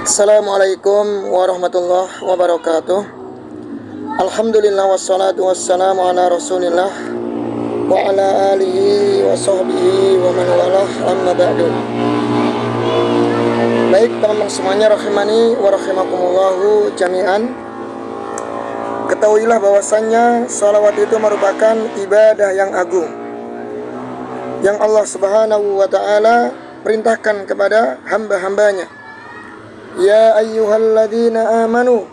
Assalamualaikum warahmatullahi wabarakatuh. Alhamdulillah wassalatu wassalamu ala rasulillah wa ala alihi wa sahbihi wa man walah, amma ba'du. Baik teman-teman semuanya, rahimani wa rahimakumullahu jami'an. Ketahuilah bahwasannya salawat itu merupakan ibadah yang agung yang Allah subhanahu wa ta'ala perintahkan kepada hamba-hambanya. Ya ayyuhalladzina amanu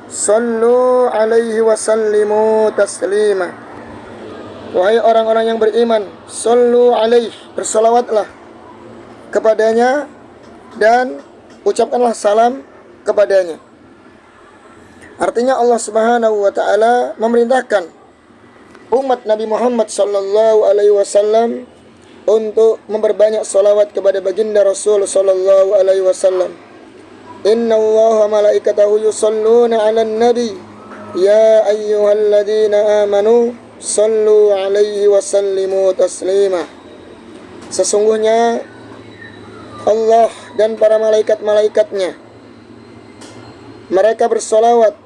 sallu alaihi wa sallimu taslima. Wahai orang-orang yang beriman, sallu alaihi, bersalawatlah kepadanya dan ucapkanlah salam kepadanya. Artinya Allah subhanahu wa ta'ala memerintahkan umat Nabi Muhammad sallallahu alaihi wasallam untuk memperbanyak salawat kepada baginda Rasul sallallahu alaihi wasallam. Inna Allah wa malaikatahu yusalluna 'alan nabi ya ayyuhalladzina amanu sallu 'alaihi wa sallimu taslima. Sesungguhnya Allah dan para malaikat-malaikatnya mereka bersolawat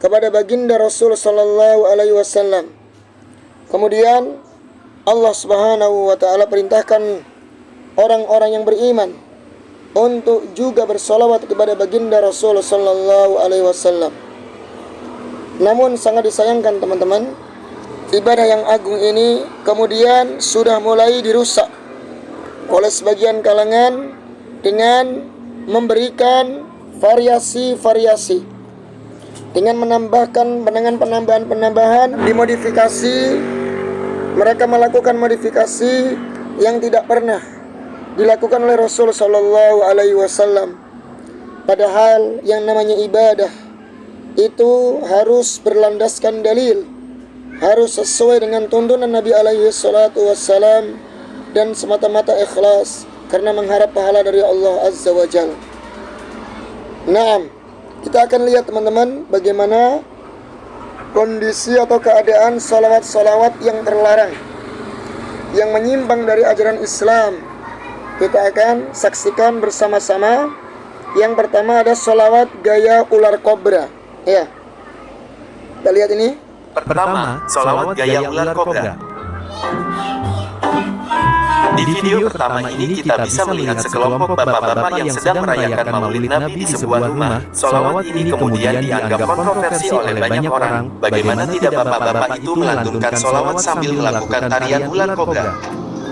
kepada baginda Rasul sallallahu alaihi wasallam. Kemudian Allah subhanahu wa ta'ala perintahkan orang-orang yang beriman untuk juga bersolawat kepada baginda Rasul sallallahu alaihi wasallam. Namun sangat disayangkan teman-teman, ibadah yang agung ini kemudian sudah mulai dirusak oleh sebagian kalangan dengan memberikan variasi-variasi, dengan menambahkan dengan penambahan-penambahan, dimodifikasi. Mereka melakukan modifikasi yang tidak pernah dilakukan oleh Rasul sallallahu alaihi wasallam. Padahal yang namanya ibadah itu harus berlandaskan dalil, harus sesuai dengan tuntunan Nabi alaihi salatu wassalam, dan semata-mata ikhlas karena mengharap pahala dari Allah azza wa jalla. Naam, kita akan lihat teman-teman bagaimana kondisi atau keadaan salawat-salawat yang terlarang, yang menyimpang dari ajaran Islam. Kita akan saksikan bersama-sama. Yang pertama ada salawat gaya ular kobra. Ya, kita lihat ini. Pertama, salawat gaya ular kobra. Di video pertama ini kita bisa melihat sekelompok bapak-bapak yang sedang merayakan Maulid Nabi di sebuah rumah. Salawat ini kemudian dianggap kontroversi oleh banyak orang. Bagaimana tidak bapak-bapak itu melantunkan salawat sambil melakukan tarian ular kobra?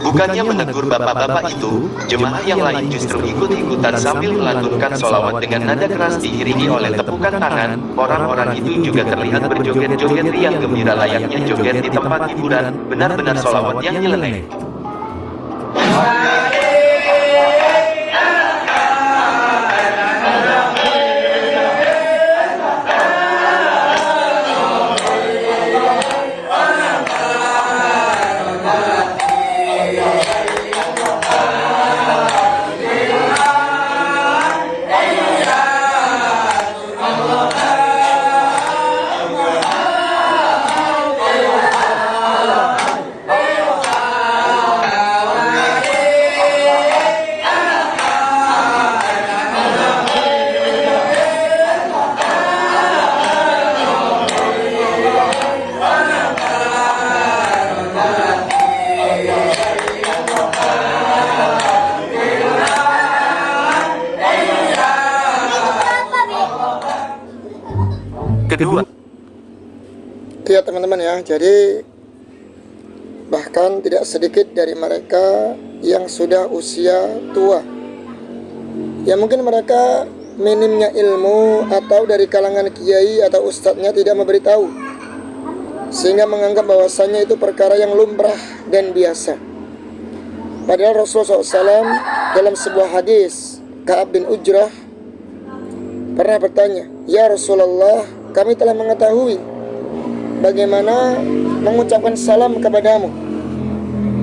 Bukannya menegur bapak-bapak itu, jemaah yang lain justru ikut-ikutan sambil melantunkan salawat dengan nada keras diiringi oleh tepukan tangan. Orang-orang itu juga terlihat berjoget-joget riang gembira layaknya joget di tempat hiburan. Benar-benar salawat yang nyeleneh. Kedua, Ya teman-teman ya, jadi bahkan tidak sedikit dari mereka yang sudah usia tua, ya mungkin mereka minimnya ilmu atau dari kalangan kiai atau ustadznya tidak memberitahu, sehingga menganggap bahwasannya itu perkara yang lumrah dan biasa. Padahal Rasulullah SAW dalam sebuah hadis, Ka'ab bin Ujrah pernah bertanya, "Ya Rasulullah, kami telah mengetahui bagaimana mengucapkan salam kepadamu.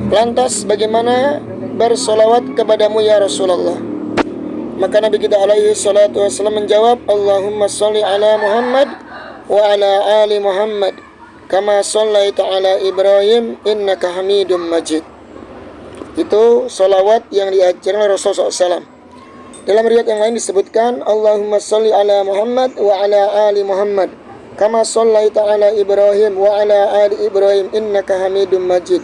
Lantas bagaimana bersolawat kepadamu ya Rasulullah?" Maka Nabi kita alaihi salatu wassalam menjawab, "Allahumma sholli ala Muhammad wa ala ali Muhammad kama shallaita ala Ibrahim innaka Hamidum Majid." Itu salawat yang diajarkan oleh Rasulullah SAW. Dalam riwayat yang lain disebutkan, Allahumma sholli ala Muhammad wa ala ali Muhammad kama shallaita ala Ibrahim wa ala ali Ibrahim innaka Hamidum Majid.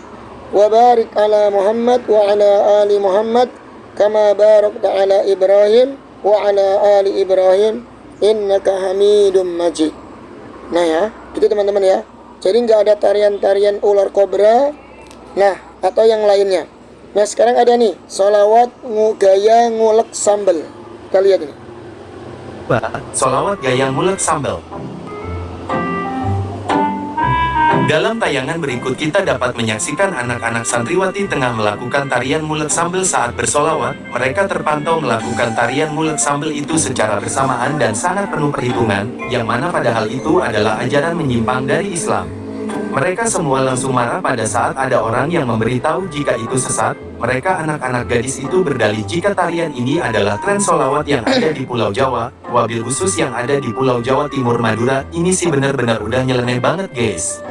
Wa barik ala Muhammad wa ala ali Muhammad kama barakta ala Ibrahim wa ala ali Ibrahim innaka Hamidum Majid. Nah ya, gitu teman-teman ya. Jadi nggak ada tarian-tarian ular kobra, nah atau yang lainnya. Nah sekarang ada nih, sholawat gaya ngulek sambal. Kita lihat ini. Sholawat gaya ngulek sambal. Dalam tayangan berikut kita dapat menyaksikan anak-anak santriwati tengah melakukan tarian ngulek sambal saat bersolawat. Mereka terpantau melakukan tarian ngulek sambal itu secara bersamaan dan sangat penuh perhitungan, yang mana padahal itu adalah ajaran menyimpang dari Islam. Mereka semua langsung marah pada saat ada orang yang memberitahu jika itu sesat. Mereka anak-anak gadis itu berdalih jika tarian ini adalah tren solawat yang ada di Pulau Jawa, wabil khusus yang ada di Pulau Jawa Timur Madura. Ini sih benar-benar udah nyeleneh banget guys.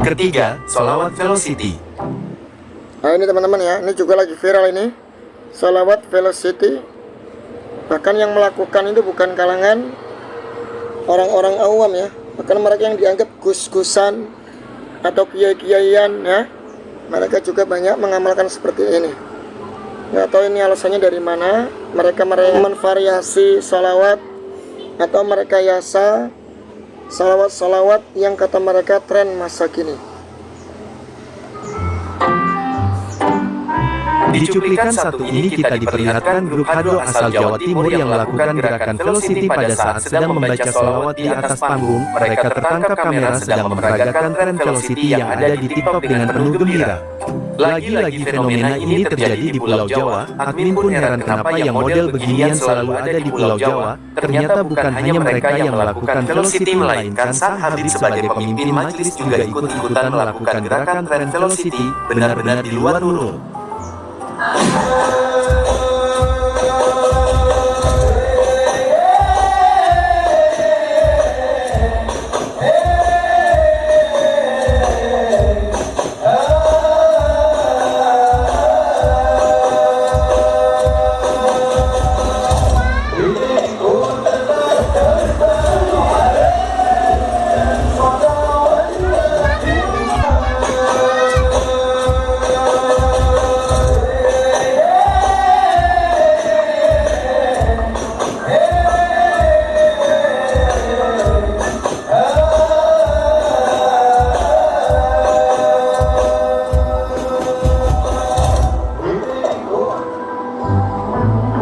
Ketiga, sholawat velocity. Nah ini teman-teman ya, ini juga lagi viral ini, sholawat velocity. Bahkan yang melakukan itu bukan kalangan orang-orang awam ya, bahkan mereka yang dianggap gus-gusan atau kiai-kiaian ya, mereka juga banyak mengamalkan seperti ini. Nggak tahu ini alasannya dari mana. Mereka menvariasi sholawat atau mereka yasa salawat-salawat yang kata mereka tren masa kini. Di cuplikan satu ini kita diperlihatkan grup Hado asal Jawa Timur yang melakukan gerakan velocity pada saat sedang membaca sholawat di atas panggung. Mereka tertangkap kamera sedang memperagakan tren velocity yang ada di TikTok dengan penuh gembira. Lagi-lagi fenomena ini terjadi di Pulau Jawa. Admin pun heran kenapa yang model beginian selalu ada di Pulau Jawa. Ternyata bukan hanya mereka yang melakukan velocity, melainkan Sang Habib sebagai pemimpin majelis juga ikut-ikutan melakukan gerakan tren velocity. Benar-benar di luar nurul.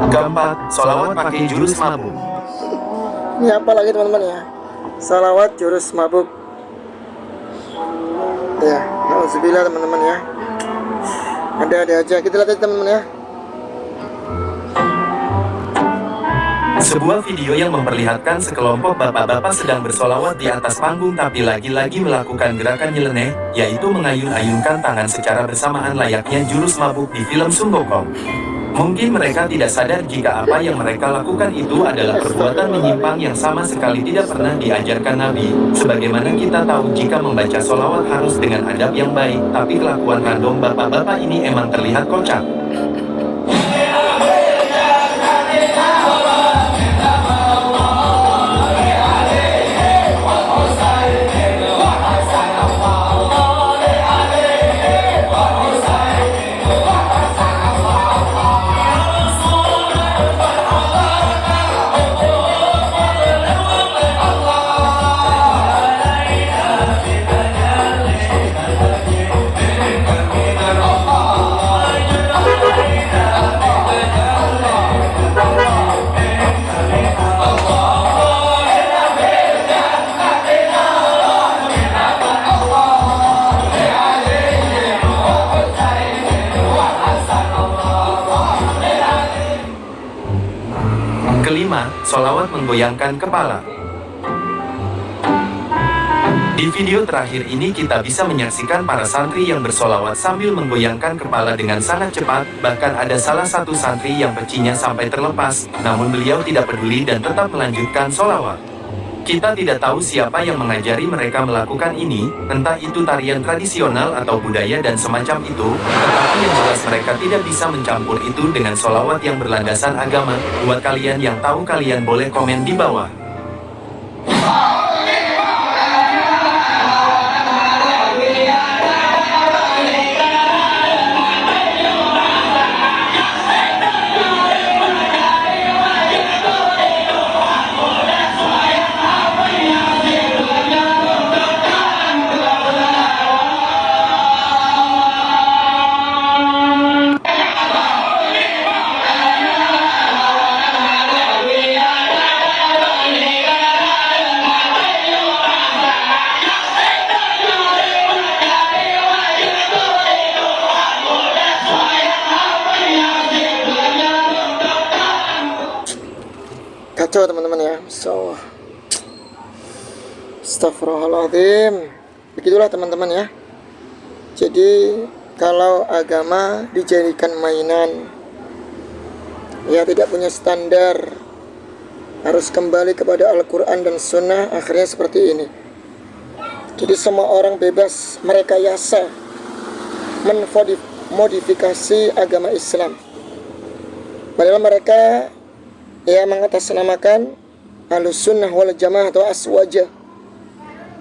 Keempat, sholawat pakai jurus mabuk. Ini apa lagi teman-teman ya? Salawat jurus mabuk. Ya, nauzubillah teman-teman ya. Ada aja. Kita lihat aja teman-teman ya. Sebuah video yang memperlihatkan sekelompok bapak-bapak sedang bersolawat di atas panggung tapi lagi-lagi melakukan gerakan nyeleneh, yaitu mengayun-ayunkan tangan secara bersamaan layaknya jurus mabuk di film Sumbokong. Mungkin mereka tidak sadar jika apa yang mereka lakukan itu adalah perbuatan menyimpang yang sama sekali tidak pernah diajarkan Nabi. Sebagaimana kita tahu jika membaca solawat harus dengan adab yang baik, tapi kelakuan random bapak-bapak ini emang terlihat kocak. 5. Sholawat menggoyangkan kepala. Di video terakhir ini kita bisa menyaksikan para santri yang bersolawat sambil menggoyangkan kepala dengan sangat cepat. Bahkan ada salah satu santri yang pecinya sampai terlepas, namun beliau tidak peduli dan tetap melanjutkan solawat. Kita tidak tahu siapa yang mengajari mereka melakukan ini, entah itu tarian tradisional atau budaya dan semacam itu, tetapi yang jelas mereka tidak bisa mencampur itu dengan solawat yang berlandasan agama. Buat kalian yang tahu, kalian boleh komen di bawah. Kacau teman-teman ya. So, astagfirullahaladzim. Begitulah teman-teman ya. Jadi kalau agama dijadikan mainan, ya tidak punya standar, harus kembali kepada Al-Quran dan Sunnah, akhirnya seperti ini. Jadi semua orang bebas merekayasa, modifikasi agama Islam. Padahal mereka ya mengatasnamakan Ahlussunnah wal Jamaah atau Aswaja.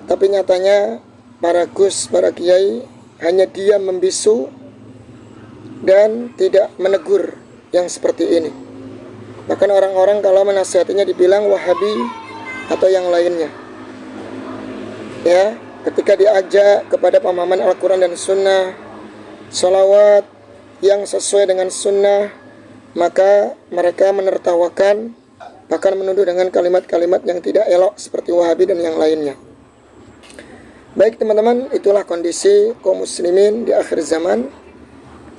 Tapi nyatanya para gus, para kiai hanya diam membisu dan tidak menegur yang seperti ini. Bahkan orang-orang kalau menasihatinya dibilang Wahabi atau yang lainnya. Ya, ketika diajak kepada pemahaman Al-Quran dan Sunnah, sholawat yang sesuai dengan Sunnah, maka mereka menertawakan, bahkan menuduh dengan kalimat-kalimat yang tidak elok seperti Wahabi dan yang lainnya. Baik teman-teman, itulah kondisi kaum muslimin di akhir zaman.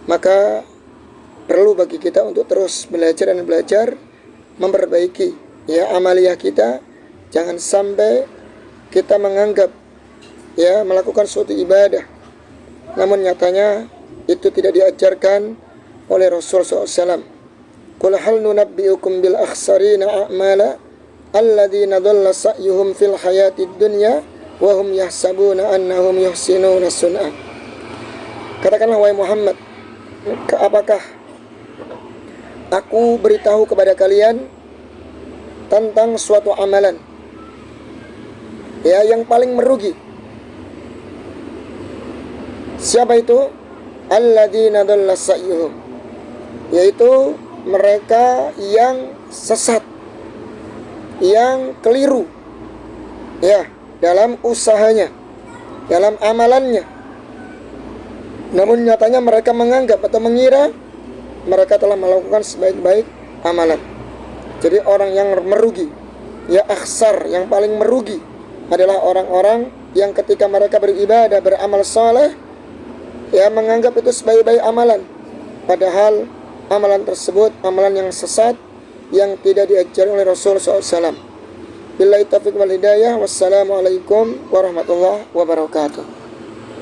Maka perlu bagi kita untuk terus belajar dan belajar, memperbaiki ya amaliyah kita. Jangan sampai kita menganggap ya melakukan suatu ibadah, namun nyatanya itu tidak diajarkan oleh Rasul SAW. Qul hal nunabbi'ukum bil akhsarina a'mala alladzina dhalla sa'yuhum fil hayatid dunya wa hum yahsabuna annahum yuhsinuna sun'a. Katakanlah wahai Muhammad, apakah aku beritahu kepada kalian tentang suatu amalan ya yang paling merugi? Siapa itu? Alladzina dhalla sa'yuhum, yaitu mereka yang sesat, yang keliru ya dalam usahanya, dalam amalannya. Namun nyatanya mereka menganggap atau mengira mereka telah melakukan sebaik-baik amalan. Jadi orang yang merugi, ya akhsar, yang paling merugi adalah orang-orang yang ketika mereka beribadah, beramal soleh, ya menganggap itu sebaik-baik amalan, padahal amalan tersebut amalan yang sesat yang tidak diajari oleh Rasul SAW. Billahi taufiq wal hidayah. Wassalamualaikum warahmatullahi wabarakatuh.